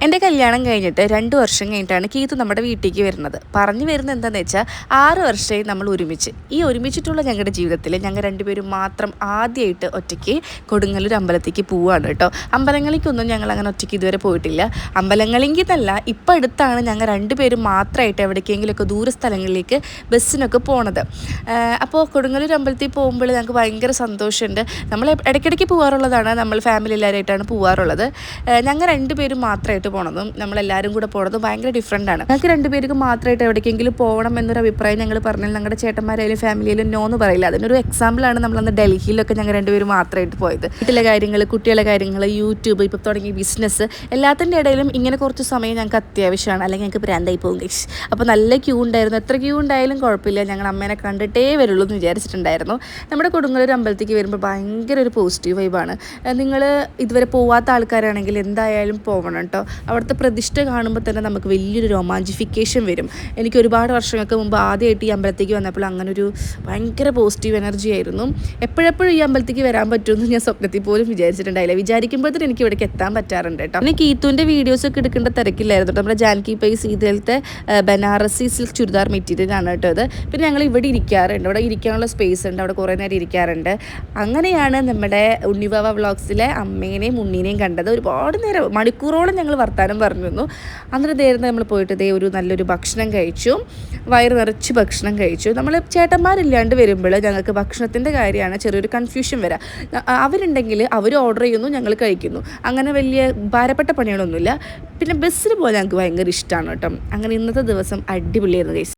എൻ്റെ കല്യാണം കഴിഞ്ഞിട്ട് 2 വർഷം കഴിഞ്ഞിട്ടാണ് കീത്തു നമ്മുടെ വീട്ടിലേക്ക് വരുന്നത്. പറഞ്ഞു വരുന്നത് എന്താണെന്ന് വെച്ചാൽ 6 വർഷമായി നമ്മൾ ഒരുമിച്ച്. ഈ ഒരുമിച്ചിട്ടുള്ള ഞങ്ങളുടെ ജീവിതത്തിൽ ഞങ്ങൾ രണ്ടുപേരും മാത്രം ആദ്യമായിട്ട് ഒറ്റയ്ക്ക് കൊടുങ്ങല്ലൂർ അമ്പലത്തേക്ക് പോവുകയാണ് കേട്ടോ. അമ്പലങ്ങളിലേക്കൊന്നും ഞങ്ങൾ അങ്ങനെ ഒറ്റയ്ക്ക് ഇതുവരെ പോയിട്ടില്ല. അമ്പലങ്ങളിലേക്ക് എന്നല്ല, ഇപ്പം അടുത്താണ് ഞങ്ങൾ രണ്ടുപേരും മാത്രമായിട്ട് എവിടേക്കെങ്കിലുമൊക്കെ ദൂര സ്ഥലങ്ങളിലേക്ക് ബസ്സിനൊക്കെ പോണത്. അപ്പോൾ കൊടുങ്ങല്ലൂർ അമ്പലത്തിൽ പോകുമ്പോൾ ഞങ്ങൾക്ക് ഭയങ്കര സന്തോഷമുണ്ട്. നമ്മൾ ഇടയ്ക്കിടയ്ക്ക് പോകാറുള്ളതാണ്, നമ്മൾ ഫാമിലി എല്ലാവരായിട്ടാണ് പോകാറുള്ളത്. ഞങ്ങൾ രണ്ടുപേരും മാത്രമായിട്ട് പോണതും നമ്മളെല്ലാവരും കൂടെ പോണതും ഭയങ്കര ഡിഫറെൻ്റാണ്. ഞങ്ങൾക്ക് രണ്ടുപേർക്ക് മാത്രമായിട്ട് എവിടേക്കെങ്കിലും പോകണം എന്നൊരു അഭിപ്രായം ഞങ്ങൾ പറഞ്ഞാൽ ഞങ്ങളുടെ ചേട്ടന്മാരായാലും ഫാമിലിയിലും നോ എന്ന് പറയില്ല. അതിനൊരു എക്സാമ്പിളാണ് നമ്മളന്ന് ഡൽഹിയിലൊക്കെ ഞങ്ങൾ രണ്ടുപേരും മാത്രമായിട്ട് പോയത്. വീട്ടിലെ കാര്യങ്ങൾ, കുട്ടികളുടെ കാര്യങ്ങൾ, യൂട്യൂബ്, ഇപ്പോൾ തുടങ്ങിയ ബിസിനസ്, എല്ലാത്തിൻ്റെ ഇടയിലും ഇങ്ങനെ കുറച്ച് സമയം ഞങ്ങൾക്ക് അത്യാവശ്യമാണ്, അല്ലെങ്കിൽ ഞങ്ങൾക്ക് പ്രാന്തായി പോകും ഗൈസ്. അപ്പോൾ നല്ല ക്യൂ ഉണ്ടായിരുന്നു. എത്ര ക്യൂ ഉണ്ടായാലും കുഴപ്പമില്ല, ഞങ്ങൾ അമ്മേനെ കണ്ടിട്ടേ വരുള്ളൂ എന്ന് വിചാരിച്ചിട്ടുണ്ടായിരുന്നു. നമ്മുടെ കൊടുങ്ങല്ലൂർ അമ്പലത്തേക്ക് വരുമ്പോൾ ഭയങ്കര ഒരു പോസിറ്റീവ് വൈബാണ്. നിങ്ങൾ ഇതുവരെ പോവാത്ത ആൾക്കാരാണെങ്കിൽ എന്തായാലും പോകണം കേട്ടോ. അവിടുത്തെ പ്രതിഷ്ഠ കാണുമ്പോൾ തന്നെ നമുക്ക് വലിയൊരു റൊമാൻറ്റിഫിക്കേഷൻ വരും. എനിക്ക് ഒരുപാട് വർഷങ്ങൾക്ക് മുമ്പ് ആദ്യമായിട്ട് ഈ അമ്പലത്തേക്ക് വന്നപ്പോൾ അങ്ങനെ ഒരു ഭയങ്കര പോസിറ്റീവ് എനർജി ആയിരുന്നു. എപ്പോഴെപ്പോഴും ഈ അമ്പലത്തേക്ക് വരാൻ പറ്റുമെന്ന് ഞാൻ സ്വപ്നത്തിൽ പോലും വിചാരിച്ചിട്ടുണ്ടായില്ല. വിചാരിക്കുമ്പോഴത്തേനും എനിക്ക് ഇവിടേക്ക് എത്താൻ പറ്റാറുണ്ട് കേട്ടോ. പിന്നെ കീത്തുവിൻ്റെ വീഡിയോസൊക്കെ എടുക്കേണ്ട തിരക്കില്ലായിരുന്നു. നമ്മുടെ ജാൻകി പൈ സീതയിലത്തെ ബനാറസി സിൽക്ക് ചുരിദാർ മെറ്റീരിയലാണ് കേട്ടോ ഇത്. പിന്നെ ഞങ്ങൾ ഇവിടെ ഇരിക്കാറുണ്ട്, ഇവിടെ ഇരിക്കാനുള്ള സ്പേസ് ഉണ്ട്, അവിടെ കുറേ നേരം ഇരിക്കാറുണ്ട്. അങ്ങനെയാണ് നമ്മുടെ ഉണ്ണിവാവ വ്ളോഗ്സിലെ അമ്മേനെയും ഉണ്ണീനെയും കണ്ടത്. ഒരുപാട് നേരം, മണിക്കൂറോളം ഞങ്ങൾ വർത്താനം പറഞ്ഞു. അന്നേരം നേരത്തെ നമ്മൾ പോയിട്ട് ഒരു നല്ലൊരു ഭക്ഷണം കഴിച്ചു, വയറ് നിറച്ച് ഭക്ഷണം കഴിച്ചു. നമ്മൾ ചേട്ടന്മാരില്ലാണ്ട് വരുമ്പോൾ ഞങ്ങൾക്ക് ഭക്ഷണത്തിൻ്റെ കാര്യമാണ് ചെറിയൊരു കൺഫ്യൂഷൻ വരാം. അവരുണ്ടെങ്കിൽ അവർ ഓർഡർ ചെയ്യുന്നു, ഞങ്ങൾ കഴിക്കുന്നു. അങ്ങനെ വലിയ ഭാരപ്പെട്ട പണികളൊന്നുമില്ല. പിന്നെ ബസ്സിൽ പോകാൻ ഞങ്ങൾക്ക് ഭയങ്കര ഇഷ്ടമാണ് കേട്ടോ. അങ്ങനെ ഇന്നത്തെ ദിവസം അടിപൊളിയായിരുന്നു ഗൈസ്.